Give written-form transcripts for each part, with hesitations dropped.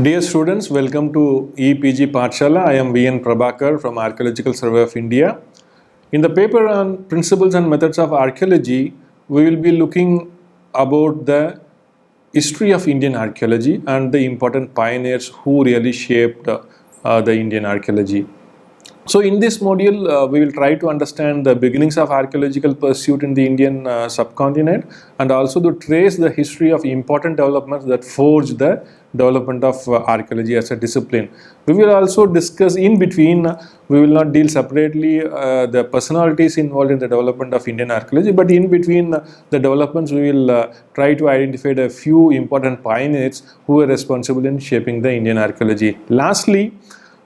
Dear students, welcome to EPG Pathshala. I am VN Prabhakar from Archaeological Survey of India. In the paper on Principles and Methods of Archaeology, we will be looking about the history of Indian archaeology and the important pioneers who really shaped the Indian archaeology. So in this module, we will try to understand the beginnings of archaeological pursuit in the Indian subcontinent and also to trace the history of important developments that forged the development of archaeology as a discipline. We will also discuss in between, we will not deal separately the personalities involved in the development of Indian archaeology, but in between the developments, we will try to identify a few important pioneers who were responsible in shaping the Indian archaeology. Lastly,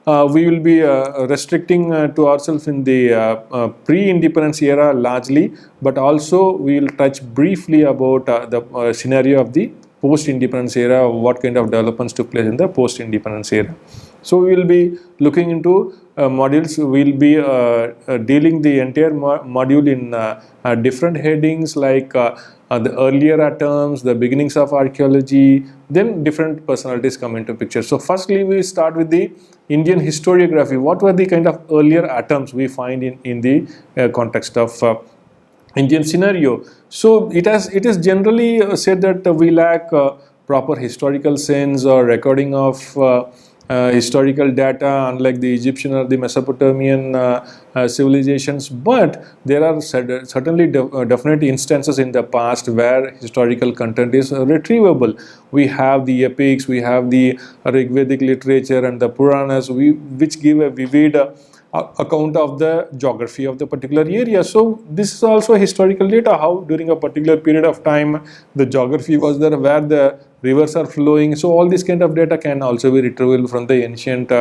we will be restricting to ourselves in the pre-independence era largely, but also we will touch briefly about the scenario of the post-independence era, what kind of developments took place in the post-independence era. So we will be looking into modules. We will be dealing the entire module in different headings like the earlier atoms, the beginnings of archaeology, then different personalities come into picture. So firstly, we start with the Indian historiography. What were the kind of earlier atoms we find in the context of Indian scenario? So it is generally said that we lack proper historical sense or recording of historical data, unlike the Egyptian or the Mesopotamian civilizations, but there are certainly definite instances in the past where historical content is retrievable. We have the epics, we have the Rigvedic literature and the Puranas, which give a vivid account of the geography of the particular area. So this is also historical data, how during a particular period of time the geography was there, where the rivers are flowing. So all this kind of data can also be retrievable from the ancient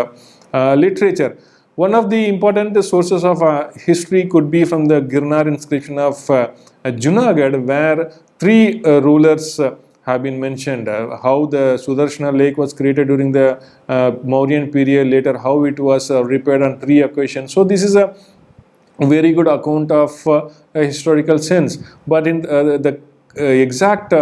literature. One of the important sources of history could be from the Girnar inscription of Junagadh, where three rulers have been mentioned, how the Sudarshana lake was created during the Mauryan period, later how it was repaired on three occasions. So this is a very good account of a historical sense. But in the exact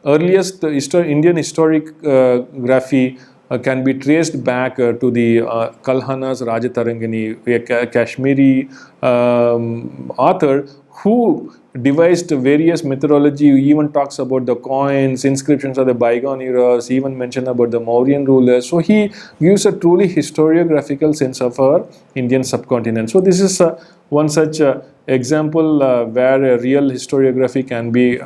earliest Indian historiography can be traced back to the Kalhana's Rajatarangini, a Kashmiri author who devised various methodology. He even talks about the coins, inscriptions of the bygone eras, even mentioned about the Mauryan rulers. So he gives a truly historiographical sense of our Indian subcontinent. So this is one such example where a real historiography can be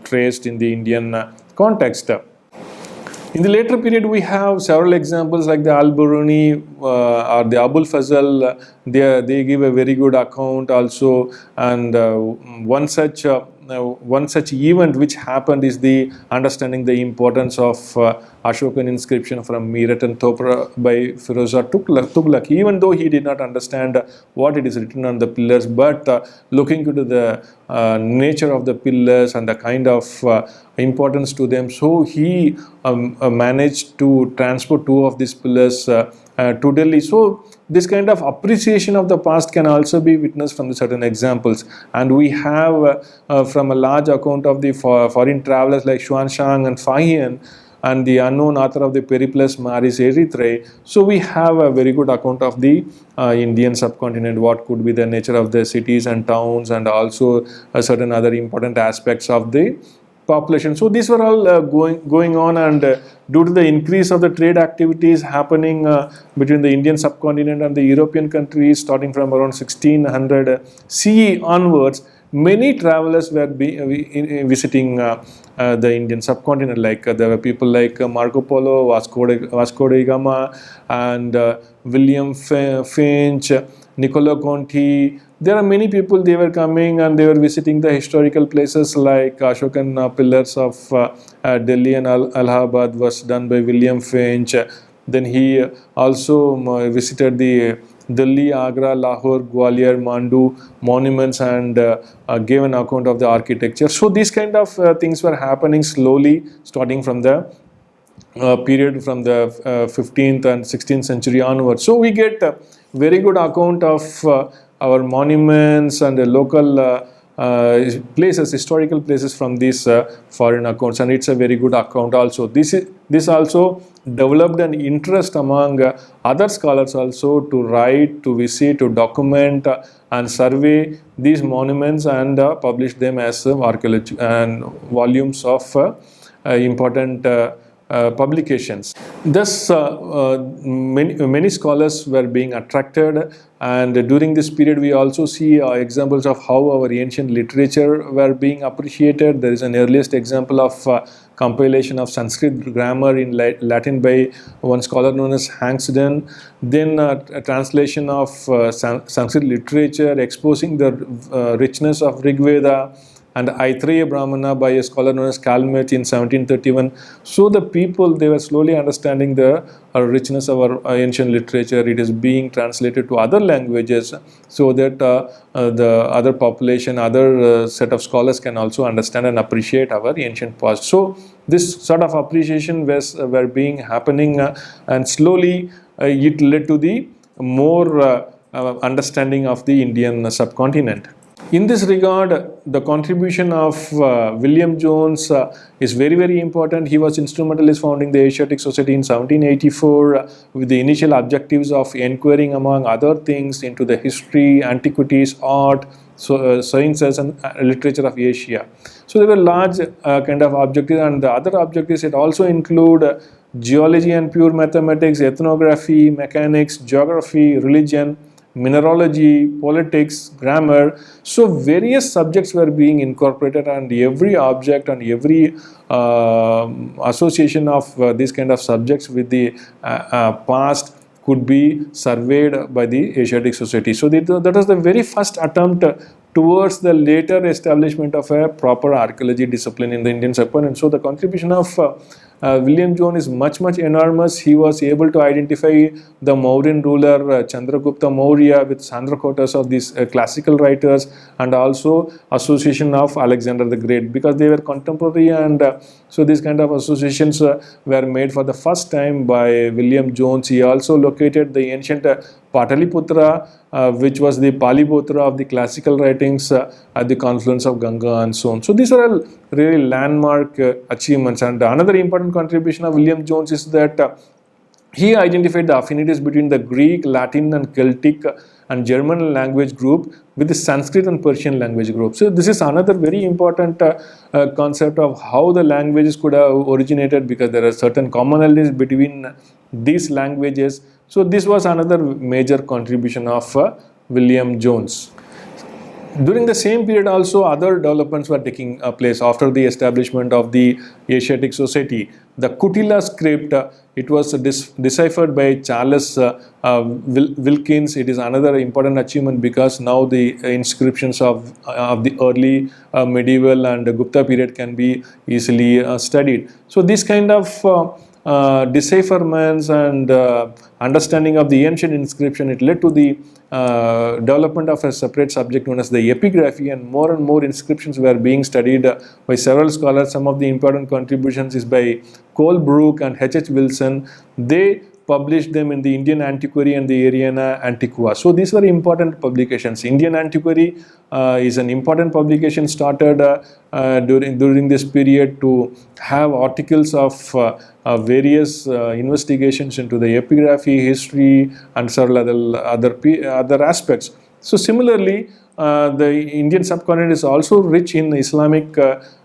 traced in the Indian context. In the later period, we have several examples like the Al-Biruni or the Abul Fazl. They give a very good account also, and one such event which happened is the understanding the importance of Ashokan inscription from Meerut and Topra by Firozshah Tughlaq. Even though he did not understand what it is written on the pillars, but looking into the nature of the pillars and the kind of importance to them, so he managed to transport two of these pillars to Delhi. So this kind of appreciation of the past can also be witnessed from the certain examples, and we have from a large account of the foreign travelers like Xuanzang and Fahian and the unknown author of the Periplus Maris Erythrae. So we have a very good account of the Indian subcontinent, what could be the nature of the cities and towns, and also certain other important aspects of the population. So these were all going on, and due to the increase of the trade activities happening between the Indian subcontinent and the European countries starting from around 1600 CE onwards, many travelers were visiting the Indian subcontinent. Like there were people like Marco Polo, Vasco da Gama, and William Finch, Niccolo Conti. There are many people, they were coming and they were visiting the historical places like Ashokan pillars of Delhi and Allahabad was done by William Finch. Then he also visited the Delhi, Agra, Lahore, Gwalior, Mandu monuments and gave an account of the architecture. So these kind of things were happening slowly, starting from the period from the 15th and 16th century onwards. So we get a very good account of our monuments and the local places, historical places from these foreign accounts, and it's a very good account also. This also developed an interest among other scholars also to write, to visit, to document and survey these monuments and publish them as archaeology and volumes of important publications. Thus, many scholars were being attracted, and during this period we also see examples of how our ancient literature were being appreciated. There is an earliest example of compilation of Sanskrit grammar in Latin by one scholar known as Hangsden. Then a translation of Sanskrit literature exposing the richness of Rig Veda, and Aitreya Brahmana by a scholar known as Kalmeth in 1731. So the people, they were slowly understanding the richness of our ancient literature. It is being translated to other languages so that the other population, other set of scholars can also understand and appreciate our ancient past. So this sort of appreciation were being happening, and slowly it led to the more understanding of the Indian subcontinent. In this regard, the contribution of William Jones is very, very important. He was instrumental in founding the Asiatic Society in 1784 with the initial objectives of inquiring, among other things, into the history, antiquities, art, sciences and literature of Asia. So there were large kind of objectives, and the other objectives it also include geology and pure mathematics, ethnography, mechanics, geography, religion, mineralogy, politics, grammar. So various subjects were being incorporated, and every object and every association of these kind of subjects with the past could be surveyed by the Asiatic Society. So that was the very first attempt towards the later establishment of a proper archaeology discipline in the Indian subcontinent. So the contribution of William Jones is much enormous. He was able to identify the Mauryan ruler Chandragupta Maurya with Sandrakotas of these classical writers, and also association of Alexander the Great, because they were contemporary, and so these kind of associations were made for the first time by William Jones. He also located the ancient Pataliputra, which was the Paliputra of the classical writings, at the confluence of Ganga and so on. So these are all really landmark achievements. And another important contribution of William Jones is that he identified the affinities between the Greek, Latin and Celtic and German language group with the Sanskrit and Persian language group. So this is another very important concept of how the languages could have originated, because there are certain commonalities between these languages. So this was another major contribution of William Jones. During the same period also, other developments were taking place after the establishment of the Asiatic Society. The Kutila script, it was deciphered by Charles Wilkins. It is another important achievement, because now the inscriptions of the early medieval and Gupta period can be easily studied. So this kind of decipherments and understanding of the ancient inscription, it led to the development of a separate subject known as the epigraphy, and more inscriptions were being studied by several scholars. Some of the important contributions is by Colebrook and H.H. Wilson. They published them in the Indian Antiquary and the Ariana Antiqua. So these were important publications. Indian Antiquary is an important publication started during this period to have articles of various investigations into the epigraphy, history and several other aspects. So similarly, the Indian subcontinent is also rich in Islamic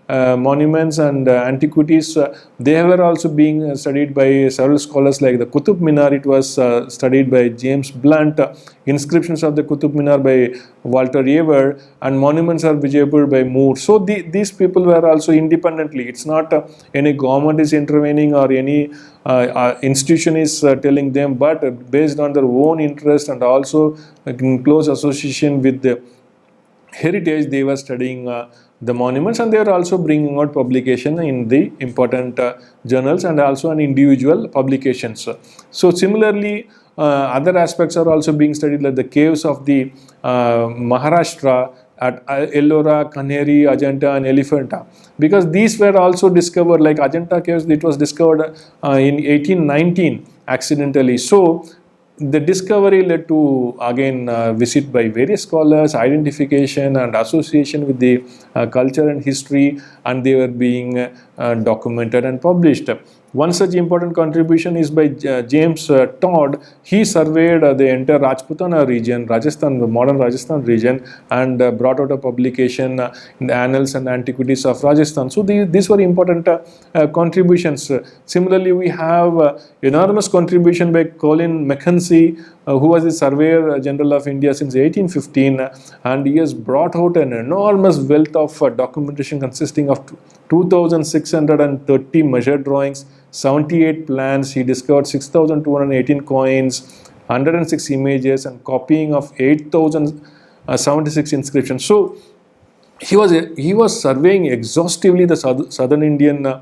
monuments and antiquities. They were also being studied by several scholars, like the Qutub Minar. It was studied by James Blunt, inscriptions of the Qutub Minar by Walter Yever, and monuments of Vijaypur by Moore. So these people were also independently. It's not any government is intervening or any institution is telling them, but based on their own interest and also in close association with the heritage, they were studying the monuments, and they are also bringing out publication in the important journals and also on individual publications. So similarly, other aspects are also being studied, like the caves of the Maharashtra at Ellora, Kanheri, Ajanta and Elephanta, because these were also discovered, like Ajanta caves, it was discovered in 1819 accidentally. So the discovery led to again visit by various scholars, identification and association with the culture and history, and they were being documented and published. One such important contribution is by James Todd. He surveyed the entire Rajputana region, Rajasthan, the modern Rajasthan region, and brought out a publication in the Annals and Antiquities of Rajasthan. So these were important contributions. Similarly, we have enormous contribution by Colin Mackenzie, who was the Surveyor General of India since 1815, and he has brought out an enormous wealth of documentation consisting of 2,630 measured drawings, 78 plans. He discovered 6,218 coins, 106 images, and copying of 8,076 inscriptions. So he was surveying exhaustively the southern Indian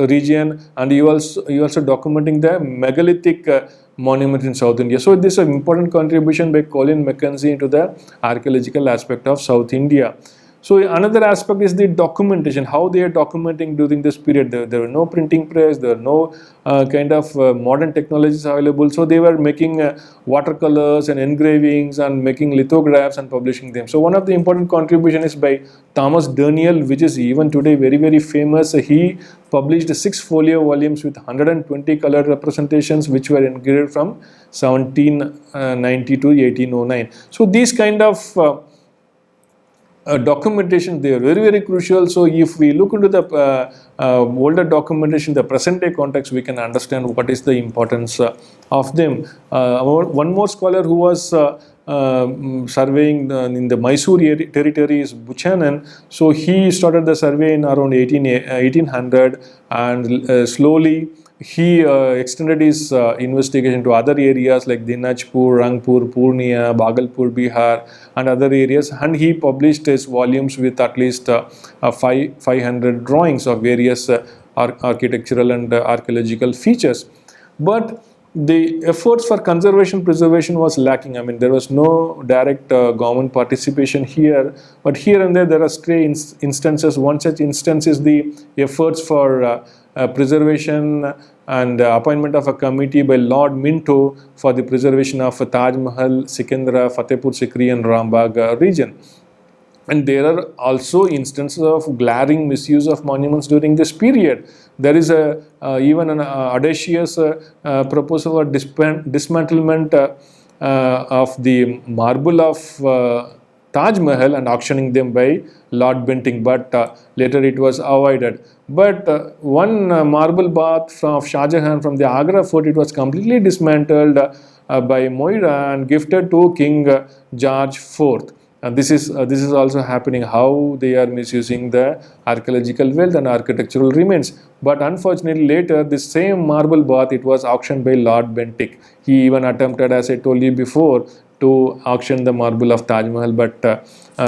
region, and he also documenting the megalithic monuments in South India. So this is an important contribution by Colin Mackenzie into the archaeological aspect of South India. So another aspect is the documentation, how they are documenting during this period. There were no printing press, there were no kind of modern technologies available. So they were making watercolors and engravings and making lithographs and publishing them. So one of the important contribution is by Thomas Derniel, which is even today very, very famous. He published 6 folio volumes with 120 color representations, which were engraved from 1790 to 1809. So these kind of documentation, they are very, very crucial. So if we look into the older documentation, the present day context, we can understand what is the importance of them. One more scholar who was surveying in the Mysore territory is Buchanan. So he started the survey in around 1800, and slowly he extended his investigation to other areas like Dinajpur, Rangpur, Purnia, Bhagalpur, Bihar, and other areas, and he published his volumes with at least 500 drawings of various architectural and archaeological features. But the efforts for conservation preservation was lacking. I mean, there was no direct government participation here, but here and there are stray instances. One such instance is the efforts for preservation and appointment of a committee by Lord Minto for the preservation of Taj Mahal, Sikandra, Fatehpur Sikri and Rambagh region. And there are also instances of glaring misuse of monuments during this period. There is even an audacious proposal for dismantlement of the marble of Taj Mahal and auctioning them by Lord Bentinck, but later it was avoided. But one marble bath from Shah Jahan from the Agra fort, it was completely dismantled by Moira and gifted to King George IV. And this is also happening, how they are misusing the archaeological wealth and architectural remains. But unfortunately later this same marble bath, it was auctioned by Lord Bentinck. He even attempted, as I told you before, to auction the marble of Taj Mahal, but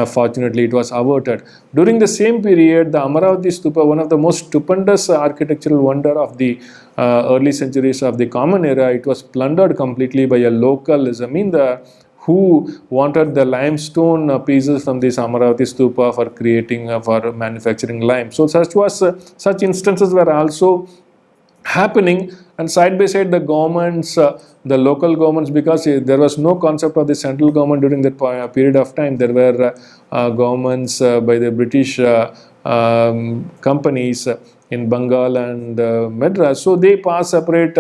fortunately it was averted. During the same period, the Amaravati Stupa, one of the most stupendous architectural wonder of the early centuries of the Common Era, it was plundered completely by a local zamindar who wanted the limestone pieces from this Amaravati Stupa for creating, for manufacturing lime. So such instances were also happening, and side by side the governments, the local governments, because there was no concept of the central government during that period of time. There were governments by the British companies in Bengal and Madras. So they passed separate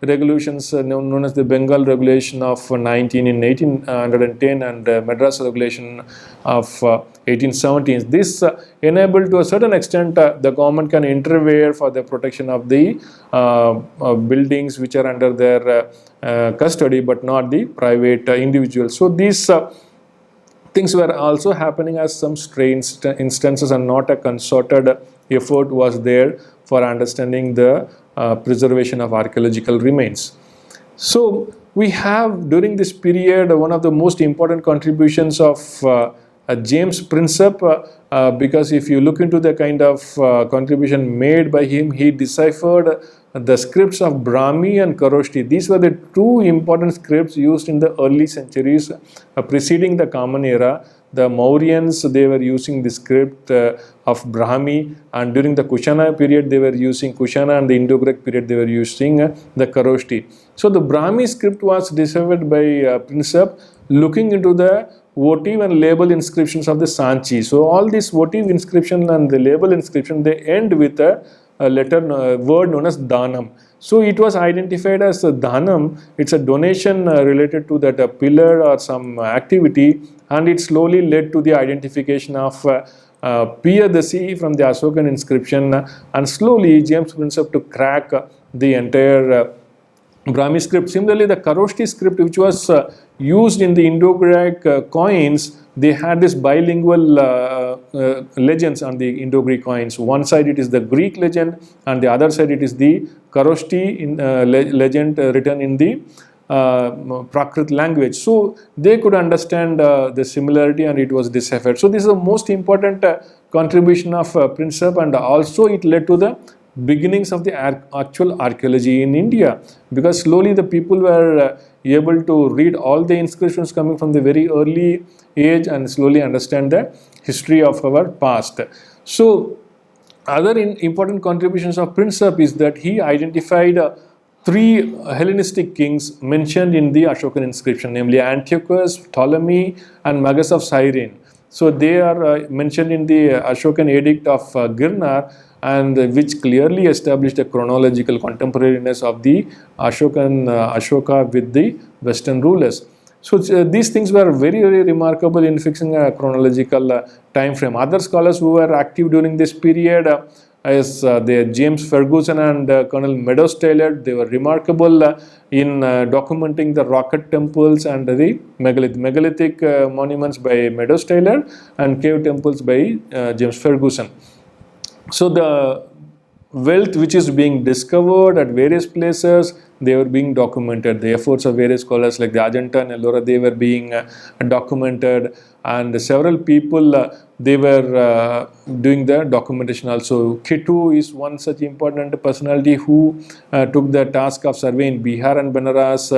regulations known as the Bengal Regulation of 1810 and Madras Regulation of 1817. This enabled to a certain extent the government can intervene for the protection of the buildings which are under their custody, but not the private individuals. So these things were also happening as some stray instances, and not a concerted effort was there for understanding the preservation of archaeological remains. So we have during this period one of the most important contributions of James Prinsep, because if you look into the kind of contribution made by him, he deciphered the scripts of Brahmi and Kharoshthi. These were the two important scripts used in the early centuries preceding the Common Era. The Mauryans, they were using the script of Brahmi, and during the Kushana period they were using Kushana, and the Indo-Greek period they were using the Kharoshthi. So the Brahmi script was deciphered by Prinsep looking into the votive and label inscriptions of the Sanchi. So all these votive inscription and the label inscription, they end with a word known as Dhanam. So it was identified as a Dhanam. It's a donation related to that pillar or some activity, and it slowly led to the identification of Piyadasi from the Ashokan inscription, and slowly James Prinsep to crack the entire Brahmi script. Similarly, the Kharoshthi script, which was used in the Indo-Greek coins, they had this bilingual legends on the Indo-Greek coins. One side it is the Greek legend, and the other side it is the Kharoshthi legend written in the Prakrit language. So they could understand the similarity, and it was deciphered. So this is the most important contribution of Prinsep, and also it led to the beginnings of the actual archaeology in India, because slowly the people were able to read all the inscriptions coming from the very early age and slowly understand the history of our past. So other important contributions of Prinsep is that he identified three Hellenistic kings mentioned in the Ashokan inscription, namely Antiochus, Ptolemy, and Magas of Cyrene. So they are mentioned in the Ashokan edict of Girnar, and which clearly established a chronological contemporariness of the Ashoka with the Western rulers. So these things were very, very remarkable in fixing a chronological time frame. Other scholars who were active during this period as James Ferguson and Colonel Meadows Taylor, they were remarkable in documenting the rocket temples and the megalithic monuments by Meadows Taylor, and cave temples by James Ferguson. So the wealth which is being discovered at various places, they were being documented. The efforts of various scholars like the Ajanta and Ellora, they were being documented, and several people they were doing the documentation also. Khitu is one such important personality who took the task of surveying Bihar and Banaras.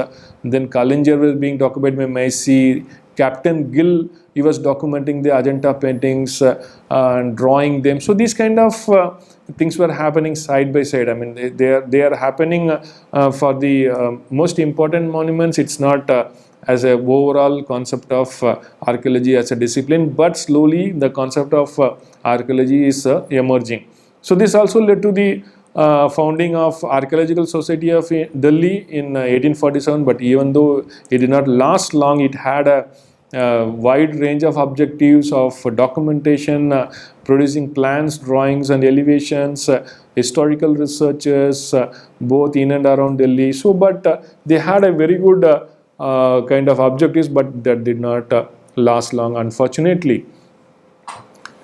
Then Kalinjar was being documented by Maisi. Captain Gill, he was documenting the Ajanta paintings and drawing them. So these kind of things were happening side by side. I mean, they are happening for the most important monuments. It's not as a overall concept of archaeology as a discipline, but slowly the concept of archaeology is emerging. So this also led to the founding of Archaeological Society of Delhi in 1847, but even though it did not last long, it had a wide range of objectives of documentation, producing plans, drawings and elevations, historical researches, both in and around Delhi. So, but they had a very good kind of objectives, but that did not last long, unfortunately.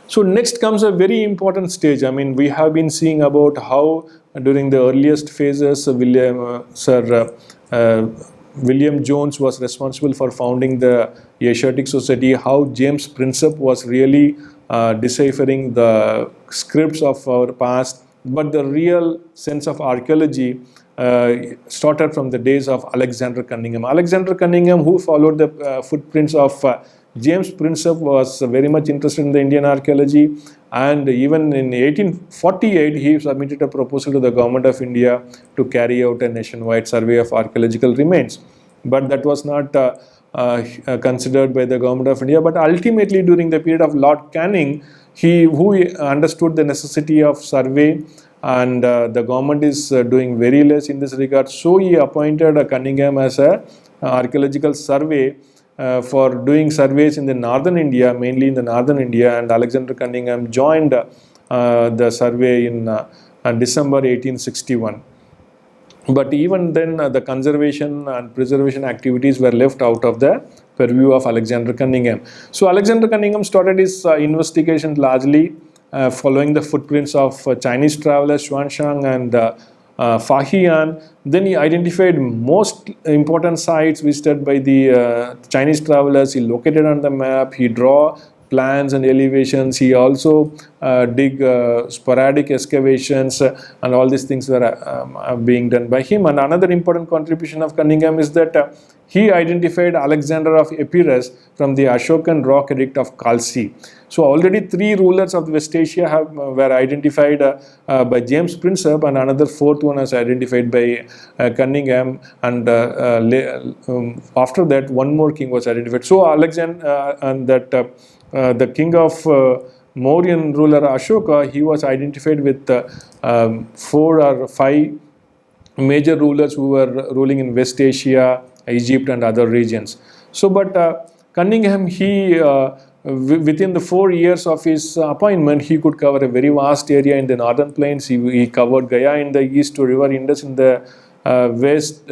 So next comes a very important stage. I mean, we have been seeing about how during the earliest phases, William Jones was responsible for founding the Asiatic Society, how James Prinsep was really deciphering the scripts of our past, but the real sense of archaeology started from the days of Alexander Cunningham. Alexander Cunningham, who followed the footprints of James Prinsep, was very much interested in the Indian archaeology, and even in 1848 he submitted a proposal to the government of India to carry out a nationwide survey of archaeological remains, but that was not considered by the government of India. But ultimately, during the period of Lord Canning, who understood the necessity of survey, and the government is doing very less in this regard, so he appointed Cunningham as a archaeological survey for doing surveys in the northern India, mainly in the northern India, and Alexander Cunningham joined the survey in December 1861. But even then, the conservation and preservation activities were left out of the purview of Alexander Cunningham. So Alexander Cunningham started his investigation largely following the footprints of Chinese travelers Xuanzang and Fahian. Then he identified most important sites visited by the Chinese travelers. He located on the map. He drew plans and elevations. He also dig sporadic excavations, and all these things were being done by him. And another important contribution of Cunningham is that he identified Alexander of Epirus from the Ashokan rock edict of Khalsi. So already 3 rulers of West Asia were identified by James Prinsep, and another 4th one was identified by Cunningham, and after that 1 more king was identified. So Alexander and that the king of Mauryan ruler Ashoka, he was identified with 4 or 5 major rulers who were ruling in West Asia, Egypt and other regions. So but Cunningham, he within the 4 years of his appointment, he could cover a very vast area in the northern plains. He covered Gaya in the east to river Indus in the west,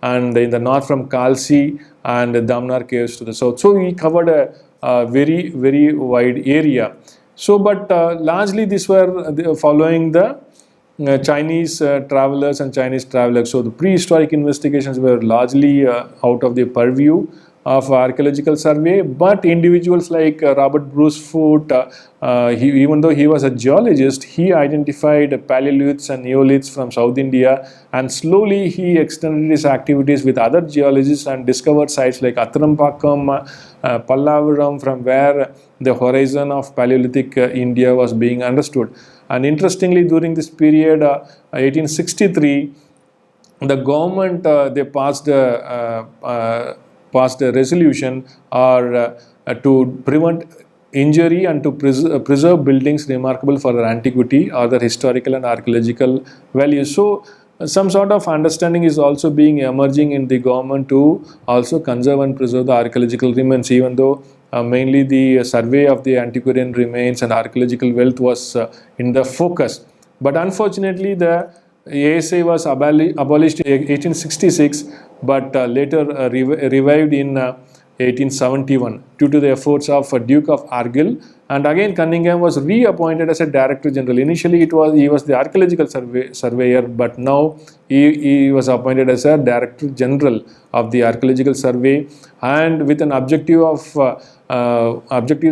and in the north from Khalsi and the Damnar caves to the south. So he covered a very, very wide area. So but largely these were following the Chinese travelers and Chinese travelers. So the prehistoric investigations were largely out of the purview of archaeological survey, but individuals like Robert Bruce Foote, even though he was a geologist, he identified paleoliths and neoliths from South India, and slowly he extended his activities with other geologists and discovered sites like Athrampakam, Pallavaram, from where the horizon of Paleolithic India was being understood. And interestingly, during this period, 1863, the government they passed a resolution to prevent injury and to preserve buildings remarkable for their antiquity or their historical and archaeological values. So some sort of understanding is also being emerging in the government to also conserve and preserve the archaeological remains, even though mainly the survey of the antiquarian remains and archaeological wealth was in the focus. But unfortunately, the ASI was abolished in 1866, but later revived in 1871 due to the efforts of Duke of Argyll. And again, Cunningham was reappointed as a Director General. Initially, he was the archaeological surveyor, but now he was appointed as a Director General of the Archaeological Survey, and with an objectives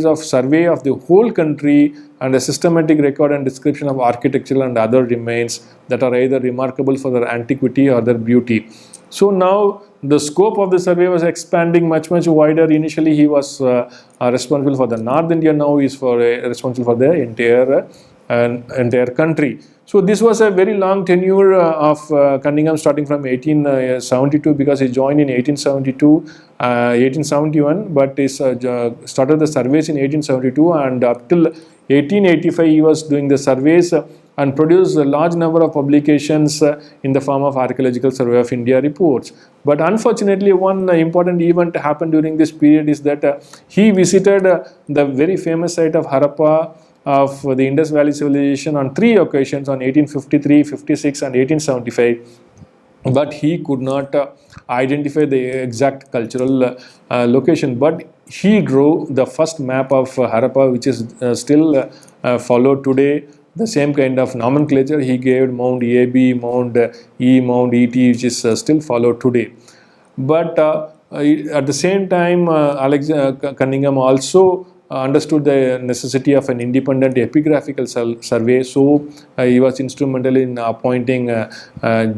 of survey of the whole country and a systematic record and description of architectural and other remains that are either remarkable for their antiquity or their beauty. So now the scope of the survey was expanding much wider. Initially he was responsible for the North India, now he is responsible for the entire country. So this was a very long tenure of Cunningham, starting from 1872, because he joined in 1871, but he started the surveys in 1872, and up till 1885 he was doing the surveys and produced a large number of publications in the form of Archaeological Survey of India reports. But unfortunately, one important event happened during this period is that he visited the very famous site of Harappa of the Indus Valley Civilization on 3 occasions, on 1853, 56 and 1875. But he could not identify the exact cultural location. But he drew the first map of Harappa, which is still followed today. The same kind of nomenclature he gave, Mount AB, Mount E, Mount ET, which is still followed today. But at the same time, Cunningham also understood the necessity of an independent epigraphical survey. So he was instrumental in appointing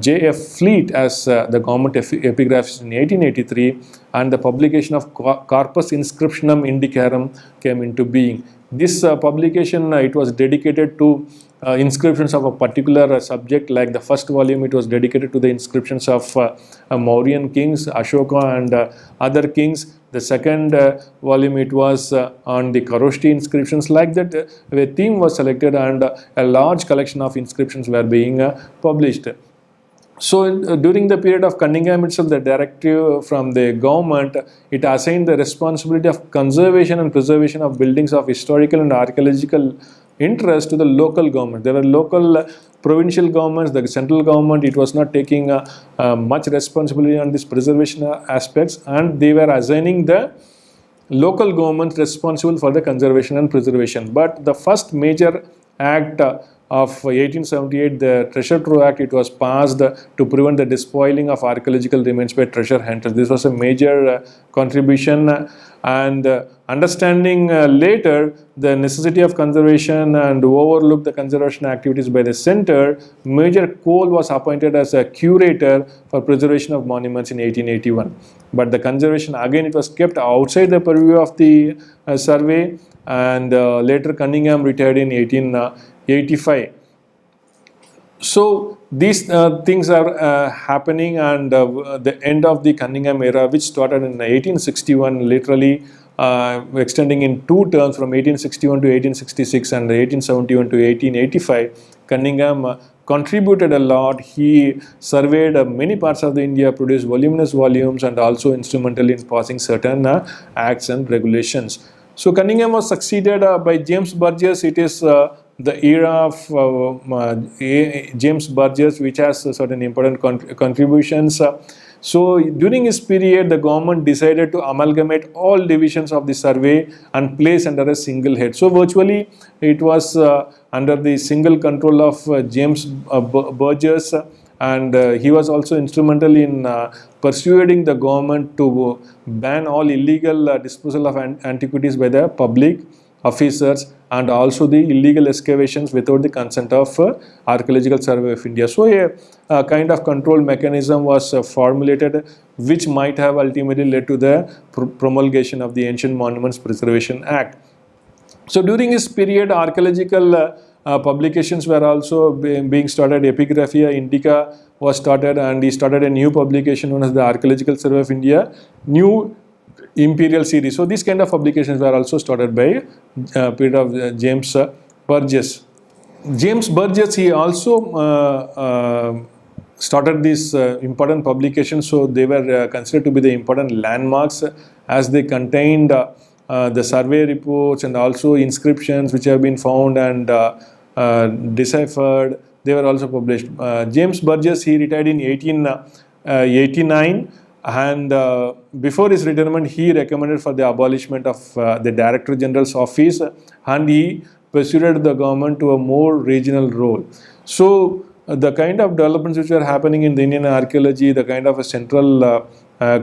J.F. Fleet as the government epigraphist in 1883, and the publication of Corpus Inscriptionum Indicarum came into being. This publication, it was dedicated to inscriptions of a particular subject. Like the first volume, it was dedicated to the inscriptions of Mauryan kings, Ashoka and other kings. The second volume, it was on the Kharoshthi inscriptions. Like that, a theme was selected, and a large collection of inscriptions were being published. So during the period of Cunningham itself, the directive from the government, it assigned the responsibility of conservation and preservation of buildings of historical and archaeological interest to the local government. There were local provincial governments, the central government, it was not taking much responsibility on this preservation aspects, and they were assigning the local government responsible for the conservation and preservation. But the first major act of 1878, the Treasure Trove Act, it was passed to prevent the despoiling of archaeological remains by treasure hunters. This was a major contribution, and understanding later the necessity of conservation and overlook the conservation activities by the center, Major Cole was appointed as a curator for preservation of monuments in 1881. But the conservation, again, it was kept outside the purview of the survey, and later Cunningham retired in 1885. So these things are happening, and the end of the Cunningham era, which started in 1861, literally extending in two terms from 1861 to 1866 and 1871 to 1885. Cunningham contributed a lot. He surveyed many parts of the India, produced voluminous volumes, and also instrumental in passing certain acts and regulations. So Cunningham was succeeded by James Burgess. It is the era of James Burgess, which has certain important contributions. So during his period, the government decided to amalgamate all divisions of the survey and place under a single head. So virtually it was under the single control of James Burgess, and he was also instrumental in persuading the government to ban all illegal disposal of antiquities by the public officers, and also the illegal excavations without the consent of Archaeological Survey of India. So a kind of control mechanism was formulated, which might have ultimately led to the promulgation of the Ancient Monuments Preservation Act. So during his period, archaeological publications were also being started. Epigraphia Indica was started, and he started a new publication known as the Archaeological Survey of India, New Imperial Series. So these kind of publications were also started by period of James Burgess. James Burgess, he also started these important publications. So they were considered to be the important landmarks, as they contained the survey reports and also inscriptions which have been found and deciphered. They were also published. James Burgess, he retired in 1889. And before his retirement, he recommended for the abolishment of the Director General's office, and he persuaded the government to a more regional role. So the kind of developments which were happening in the Indian archaeology, the kind of a central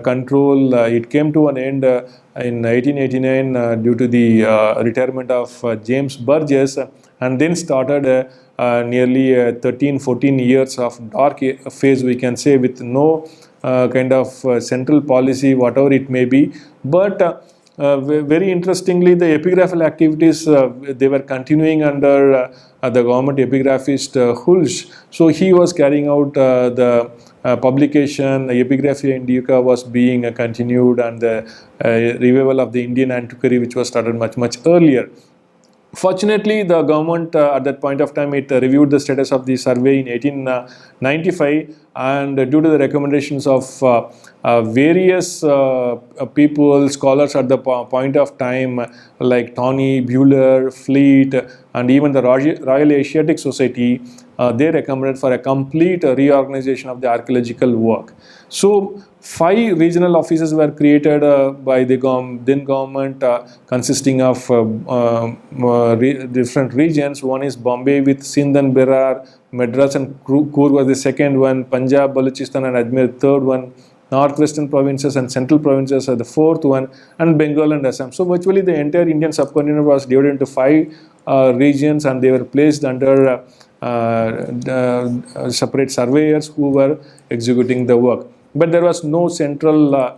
control, it came to an end in 1889 due to the retirement of James Burgess, and then started nearly 13-14 years of dark phase, we can say, with no kind of central policy, whatever it may be. But very interestingly, the epigraphical activities, they were continuing under the government epigraphist Hulsh. So he was carrying out the publication. Epigraphia Indica was being continued, and the revival of the Indian antiquary, which was started much earlier. Fortunately, the government at that point of time, it reviewed the status of the survey in 1895, and due to the recommendations of various people, scholars at the point of time, like Tawney, Buehler, Fleet, and even the Royal Asiatic Society, they recommended for a complete reorganization of the archaeological work. So 5 regional offices were created by the then government, consisting of different regions. One is Bombay with Sindh and Berar, Madras and Coorg was the second one, Punjab, Balochistan and Ajmer third one, northwestern provinces and central provinces are the fourth one, and Bengal and Assam. So virtually the entire Indian subcontinent was divided into 5 regions, and they were placed under separate surveyors who were executing the work. But there was no central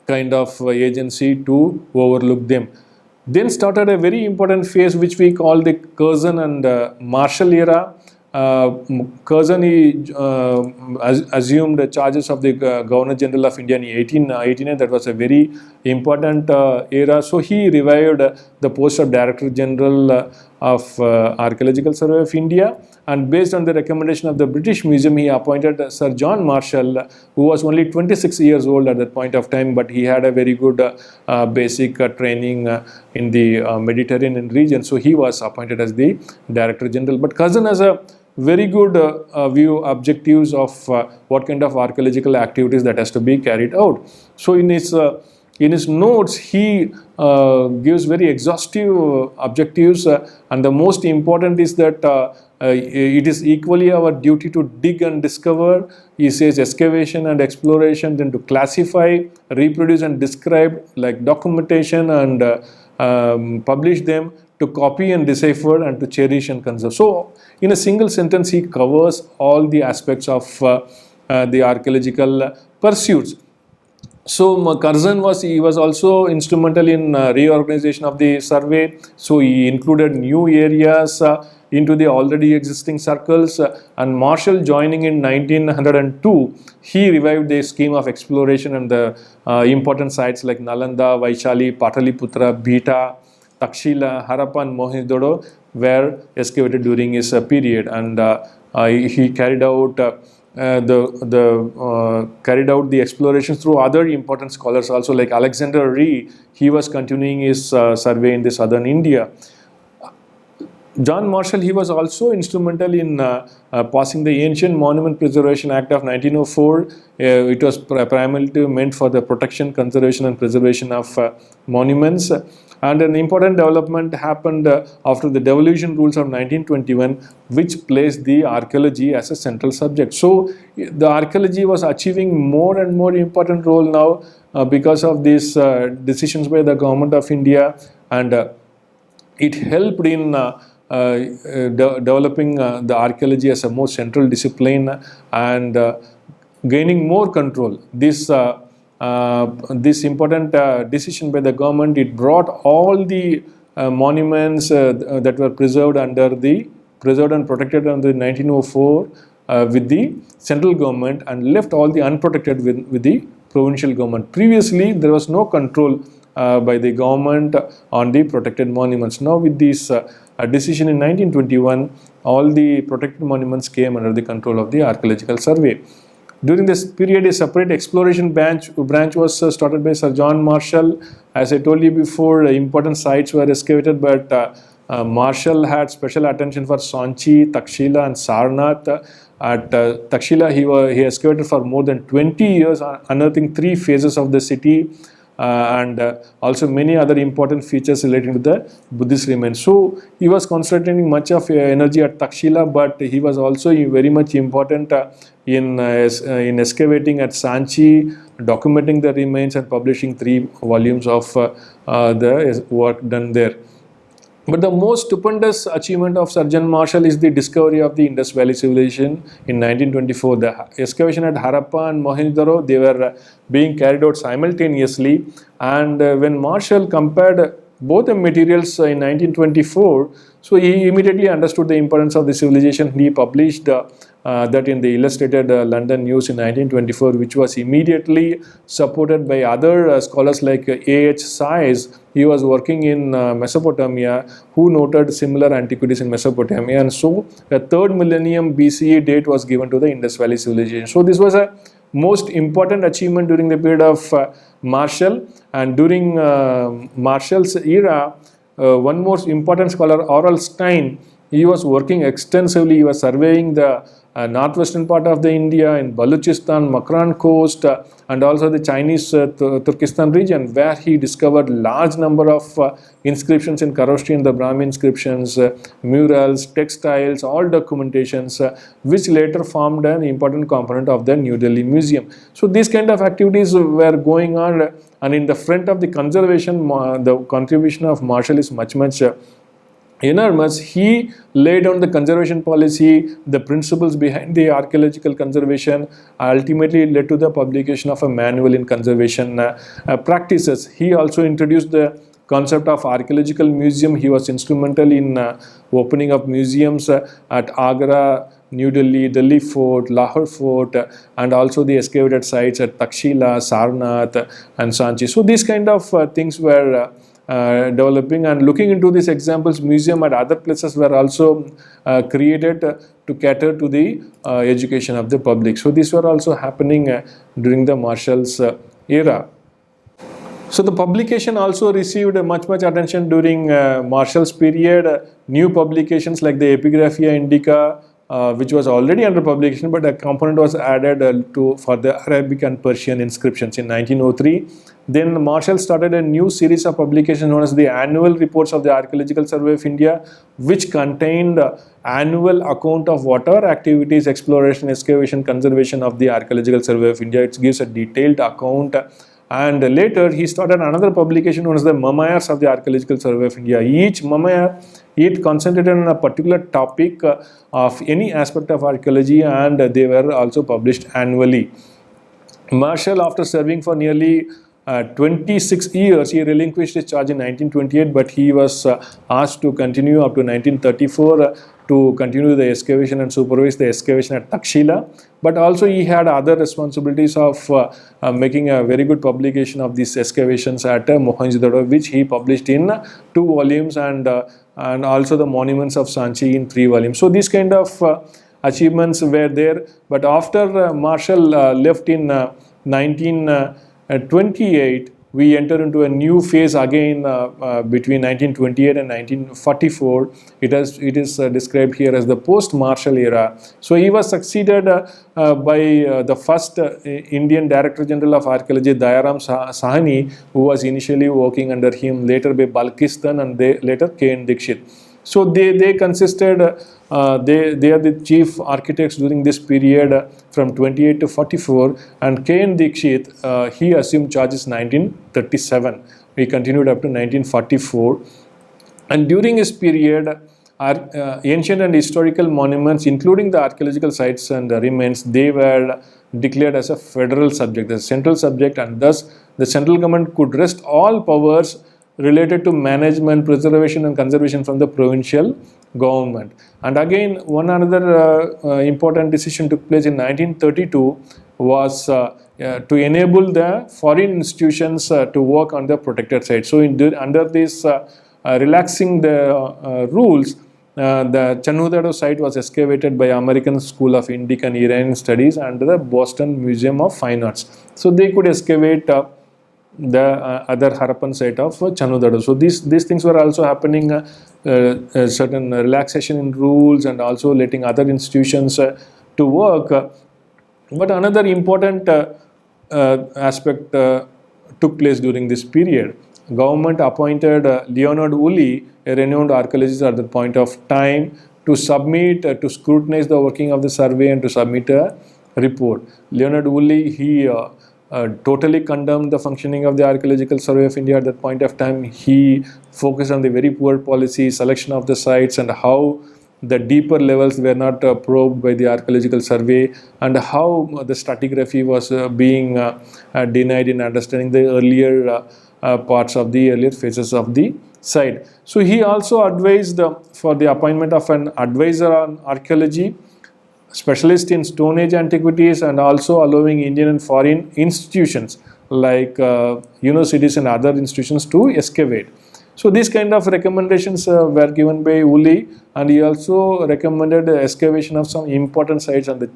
kind of agency to overlook them. Then started a very important phase which we call the Curzon and Marshall era. Curzon assumed the charges of the Governor General of India in 1889. That was a very important era. So he revived the post of Director General of Archaeological Survey of India, and based on the recommendation of the British Museum, he appointed Sir John Marshall, who was only 26 years old at that point of time, but he had a very good basic training in the Mediterranean region. So he was appointed as the Director General. But Curzon has a very good view objectives of what kind of archaeological activities that has to be carried out. So in his In his notes, he gives very exhaustive objectives, and the most important is that it is equally our duty to dig and discover. He says excavation and exploration, then to classify, reproduce and describe, like documentation and publish them, to copy and decipher, and to cherish and conserve. So in a single sentence, he covers all the aspects of the archaeological pursuits. So Curzon was also instrumental in reorganization of the survey. So he included new areas into the already existing circles, and Marshall joining in 1902, he revived the scheme of exploration, and the important sites like Nalanda, Vaishali, Pataliputra, Beta, Takshila, Harappa and Mohenjo-daro were excavated during his period, and he carried out carried out the explorations through other important scholars also, like Alexander Ree. He was continuing his survey in the southern India. John Marshall, he was also instrumental in passing the Ancient Monument Preservation Act of 1904. It was primarily meant for the protection, conservation and preservation of monuments. And an important development happened after the devolution rules of 1921, which placed the archaeology as a central subject. So the archaeology was achieving more and more important role now because of these decisions by the government of India, and it helped in developing the archaeology as a more central discipline and gaining more control. This important decision by the government, it brought all the monuments that were preserved and protected under 1904 with the central government, and left all the unprotected with the provincial government. Previously, there was no control by the government on the protected monuments. Now with this decision in 1921, all the protected monuments came under the control of the Archaeological Survey. During this period, a separate exploration branch was started by Sir John Marshall. As I told you before, important sites were excavated, but Marshall had special attention for Sanchi, Takshila and Sarnath. At Takshila, he excavated for more than 20 years, unearthing 3 phases of the city, and also many other important features relating to the Buddhist remains. So he was concentrating much of energy at Takshila, but he was also very much important in excavating at Sanchi, documenting the remains and publishing 3 volumes of the work done there. But the most stupendous achievement of Sir John Marshall is the discovery of the Indus Valley Civilization in 1924. The excavation at Harappa and Mohenjo-daro, they were being carried out simultaneously, and when Marshall compared both the materials in 1924, so he immediately understood the importance of the civilization. He published that in the Illustrated London News in 1924, which was immediately supported by other scholars like A.H. Sayes. He was working in Mesopotamia, who noted similar antiquities in Mesopotamia, and so a 3rd millennium BCE date was given to the Indus Valley Civilization. So this was a most important achievement during the period of Marshall. And during Marshall's era, one more important scholar, Aurel Stein, he was working extensively. He was surveying the northwestern part of the India, in Baluchistan, Makran coast, and also the Chinese Turkestan region, where he discovered large number of inscriptions in Kharosthi, the Brahmi inscriptions, murals, textiles, all documentations, which later formed an important component of the New Delhi Museum. So these kind of activities were going on, and in the front of the conservation, the contribution of Marshall is much enormous. He laid down the conservation policy, the principles behind the archaeological conservation, ultimately led to the publication of a manual in conservation practices. He also introduced the concept of archaeological museum. He was instrumental in opening up museums at Agra, New Delhi, Delhi Fort, Lahore Fort, and also the excavated sites at Takshila, Sarnath and Sanchi. So these kind of things were developing, and looking into these examples, museum at other places were also created to cater to the education of the public. So these were also happening during the Marshall's era. So the publication also received much attention during Marshall's period. New publications like the Epigraphia Indica which was already under publication, but a component was added for the Arabic and Persian inscriptions in 1903. Then Marshall started a new series of publications known as the Annual Reports of the Archaeological Survey of India, which contained annual account of water activities, exploration, excavation, conservation of the Archaeological Survey of India. It gives a detailed account. And later he started another publication known as the Memoirs of the Archaeological Survey of India. Each memoir, it concentrated on a particular topic of any aspect of archaeology, and they were also published annually. Marshall, after serving for nearly 26 years, he relinquished his charge in 1928, but he was asked to continue up to 1934 to continue the excavation and supervise the excavation at Takshila. But also he had other responsibilities of making a very good publication of these excavations at Mohenjo-daro, which he published in 2 volumes, and also the Monuments of Sanchi in 3 volumes. So these kind of achievements were there. But after Marshall left in 1928, we enter into a new phase again between 1928 and 1944. It is described here as the post-Marshall era. So he was succeeded by the first Indian Director General of Archaeology, Dayaram Sahni, who was initially working under him, later by Balkistan, and later K.N. Dikshit. So they consisted, they are the chief architects during this period from 28 to 44, and K.N. Dikshit, he assumed charges 1937. He continued up to 1944. And during his period, ancient and historical monuments, including the archaeological sites and remains, they were declared as a federal subject, a central subject, and thus the central government could wrest all powers related to management, preservation and conservation from the provincial government. And again, one another important decision took place in 1932 was to enable the foreign institutions to work on the protected site. So under this relaxing the rules, the Chanhu-Daro site was excavated by American School of Indic and Iranian Studies and the Boston Museum of Fine Arts. So they could excavate the other Harappan site of Chanhu-Daro. So these things were also happening, certain relaxation in rules and also letting other institutions to work. But another important aspect took place during this period. Government appointed Leonard Woolley, a renowned archaeologist at that point of time, to submit, to scrutinize the working of the survey and to submit a report. Leonard Woolley, he totally condemned the functioning of the Archaeological Survey of India at that point of time. He focused on the very poor policy, selection of the sites, and how the deeper levels were not probed by the Archaeological Survey, and how the stratigraphy was being denied in understanding the earlier parts of the earlier phases of the site. So he also advised for the appointment of an advisor on archaeology, specialist in Stone Age antiquities, and also allowing Indian and foreign institutions like universities and other institutions to excavate. So these kind of recommendations were given by Woolley, and he also recommended the excavation of some important sites, and the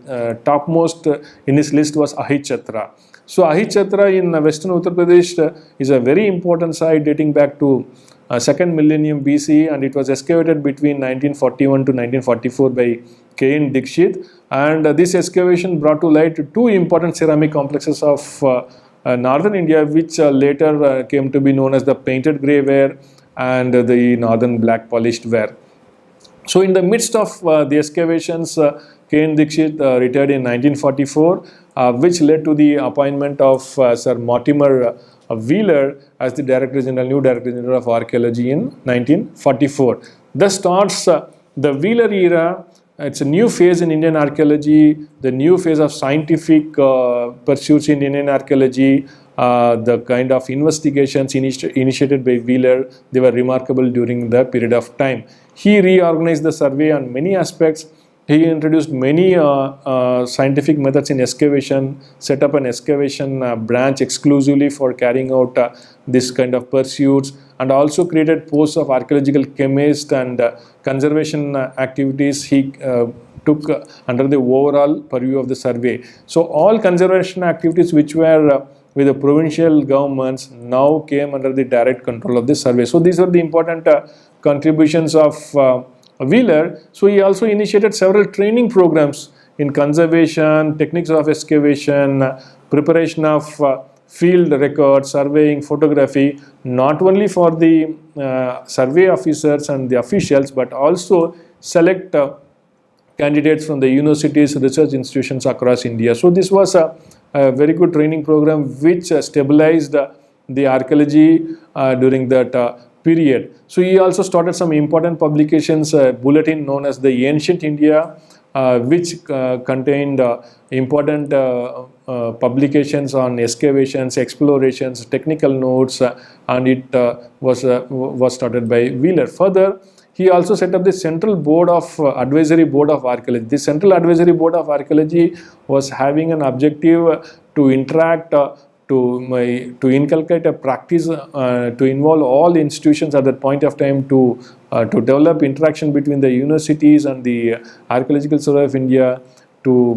topmost in his list was Ahichatra. So Ahichatra in western Uttar Pradesh is a very important site dating back to 2nd millennium BC, and it was excavated between 1941 to 1944 by K.N. Dikshit, and this excavation brought to light 2 important ceramic complexes of northern India, which later came to be known as the painted grey ware and the northern black polished ware. So in the midst of the excavations, K.N. Dikshit retired in 1944, which led to the appointment of Sir Mortimer Wheeler as the Director General, new Director General of Archaeology in 1944. Thus starts the Wheeler era. It's a new phase in Indian archaeology, the new phase of scientific pursuits in Indian archaeology, the kind of investigations initiated by Wheeler, they were remarkable during the period of time. He reorganized the survey on many aspects. He introduced many scientific methods in excavation, set up an excavation branch exclusively for carrying out this kind of pursuits, and also created posts of archaeological chemist and conservation activities he took under the overall purview of the survey. So all conservation activities which were with the provincial governments now came under the direct control of the survey. So these are the important contributions of Wheeler. So he also initiated several training programs in conservation, techniques of excavation, preparation of field records, surveying, photography, not only for the survey officers and the officials, but also select candidates from the universities, research institutions across India. So this was a very good training program which stabilized the archaeology during that period. So he also started some important publications, a bulletin known as the Ancient India, which contained important publications on excavations, explorations, technical notes, and it was started by Wheeler. Further, he also set up the Central Board of Advisory Board of Archaeology. The Central Advisory Board of Archaeology was having an objective to interact, to inculcate a practice, to involve all institutions at that point of time to develop interaction between the universities and the Archaeological Survey of India, to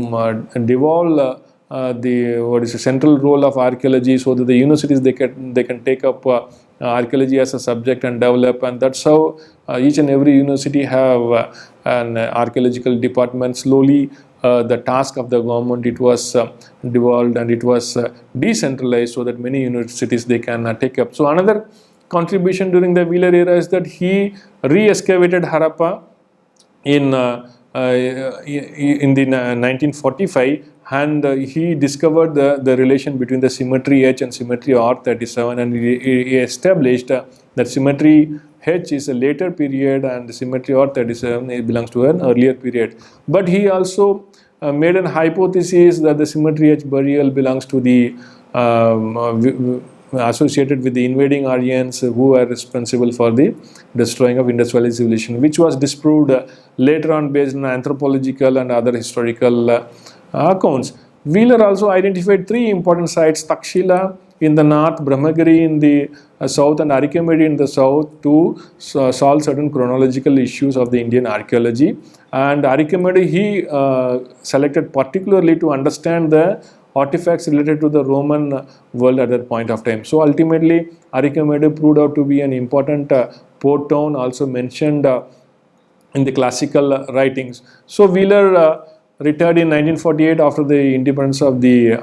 devolve the central role of archaeology, so that the universities they can take up archaeology as a subject and develop, and that's how each and every university have an archaeological department. Slowly the task of the government, it was devolved and it was decentralized, so that many universities they can take up. So another contribution during the Wheeler era is that he re-excavated Harappa in the 1945, and he discovered the relation between the symmetry H and symmetry R37, and he established that symmetry H is a later period and the symmetry R37 it belongs to an earlier period. But he also made an hypothesis that the symmetry H burial belongs to the associated with the invading Aryans who were responsible for the destroying of Indus Valley civilization, which was disproved later on based on anthropological and other historical accounts. Wheeler also identified three important sites: Takshila in the north, Brahmagiri in the south, and Arikemedi in the south, to solve certain chronological issues of the Indian archaeology. And Arikemedi he selected particularly to understand the artifacts related to the Roman world at that point of time. So ultimately, Arikemedi proved out to be an important port town, also mentioned in the classical writings. So Wheeler retired in 1948 after the independence of the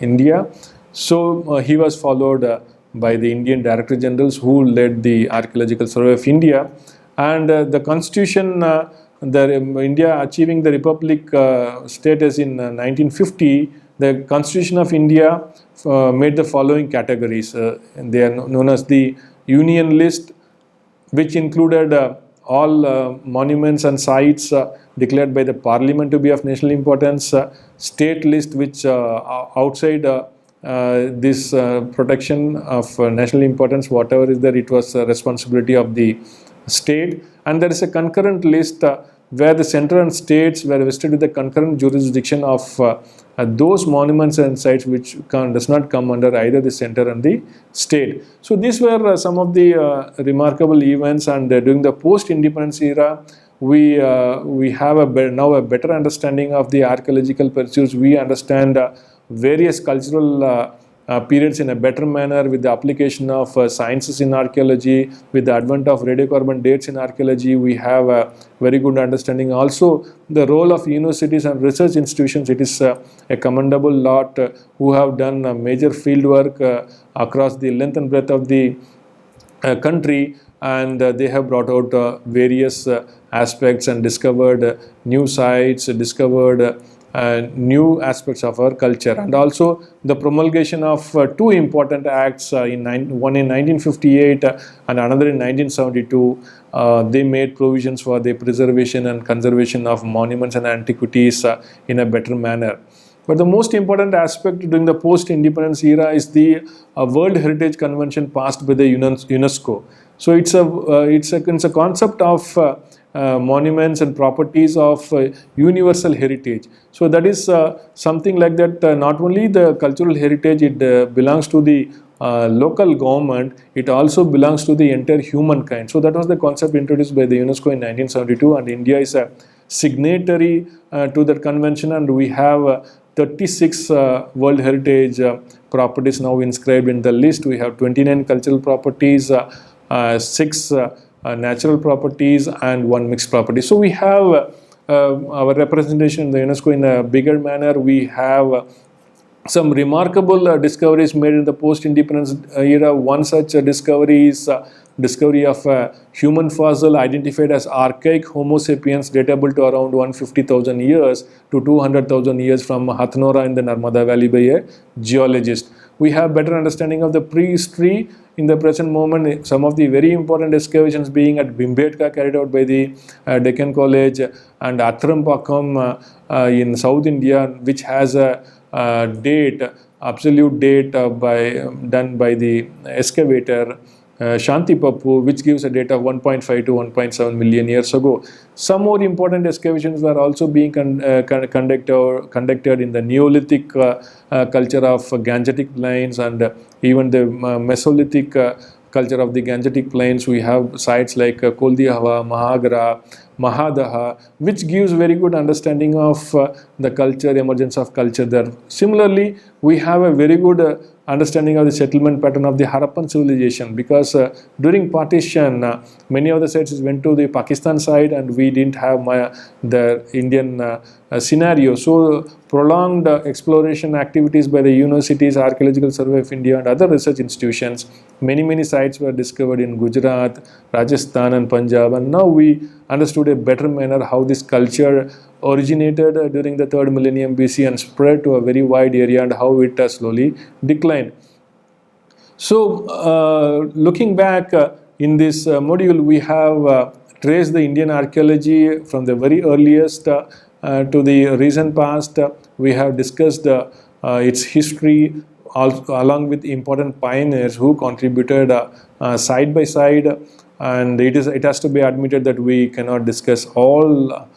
India. So he was followed by the Indian Director Generals who led the Archaeological Survey of India, and the Constitution. India achieving the Republic status in 1950, the Constitution of India made the following categories. They are known as the Union List, which included all monuments and sites declared by the Parliament to be of national importance. State List, which outside this protection of national importance, whatever is there, it was responsibility of the state. And there is a concurrent list where the center and states were vested with the concurrent jurisdiction of those monuments and sites which does not come under either the center and the state. So these were some of the remarkable events, and during the post-independence era, we have now a better understanding of the archaeological pursuits. We understand various cultural periods in a better manner with the application of sciences in archaeology. With the advent of radiocarbon dates in archaeology, we have a very good understanding. Also, the role of universities and research institutions, it is a commendable lot who have done major field work across the length and breadth of the country, and they have brought out various aspects and discovered new sites, discovered new aspects of our culture. And also the promulgation of two important acts, one in 1958 and another in 1972. They made provisions for the preservation and conservation of monuments and antiquities in a better manner. But the most important aspect during the post-independence era is the World Heritage Convention passed by the UNESCO. So it's a concept of monuments and properties of universal heritage. So that is something like that. Not only the cultural heritage, it belongs to the local government, it also belongs to the entire humankind. So that was the concept introduced by the UNESCO in 1972, and India is a signatory to that convention, and we have 36 World Heritage properties now inscribed in the list. We have 29 cultural properties, 6 natural properties and one mixed property. So we have our representation in the UNESCO in a bigger manner. We have some remarkable discoveries made in the post-independence era. One such discovery is discovery of a human fossil identified as archaic Homo sapiens, datable to around 150,000 years to 200,000 years from Hathnora in the Narmada Valley by a geologist. We have better understanding of the prehistory in the present moment. Some of the very important excavations being at Bhimbetka, carried out by the Deccan College, and Athrampakam in South India, which has a absolute date done by the excavator Shantipappu, which gives a date of 1.5 to 1.7 million years ago. Some more important excavations were also being conducted in the Neolithic culture of Gangetic Plains, and even the Mesolithic culture of the Gangetic Plains. We have sites like Koldiahava, Mahagra, Mahadaha, which gives very good understanding of the culture, emergence of culture there. Similarly, we have a very good understanding of the settlement pattern of the Harappan civilization, because during partition, many of the sites went to the Pakistan side, and we didn't have the Indian scenario. So prolonged exploration activities by the universities, Archaeological Survey of India, and other research institutions, many sites were discovered in Gujarat, Rajasthan and Punjab, and now we understood a better manner how this culture originated during the 3rd millennium BC and spread to a very wide area, and how it slowly declined. So looking back in this module, we have traced the Indian archaeology from the very earliest to the recent past. We have discussed its history along with important pioneers who contributed side by side, and it has to be admitted that we cannot discuss all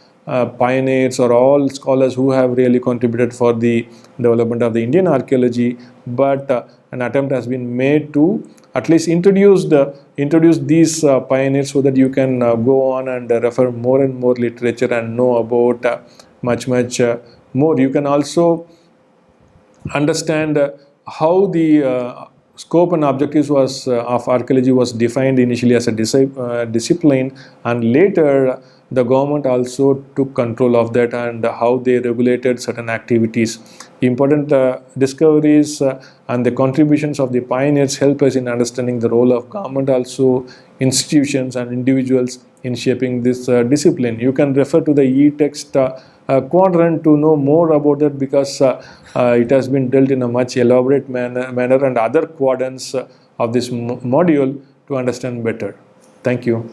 pioneers or all scholars who have really contributed for the development of the Indian archaeology, but an attempt has been made to at least introduce these pioneers, so that you can go on and refer more and more literature and know about much more. You can also understand how the scope and objectives of archaeology was defined initially as a discipline, and later the government also took control of that, and how they regulated certain activities. Important discoveries and the contributions of the pioneers help us in understanding the role of government, also institutions and individuals in shaping this discipline. You can refer to the e-text quadrant to know more about it, because it has been dealt in a much elaborate manner, and other quadrants of this module to understand better. Thank you.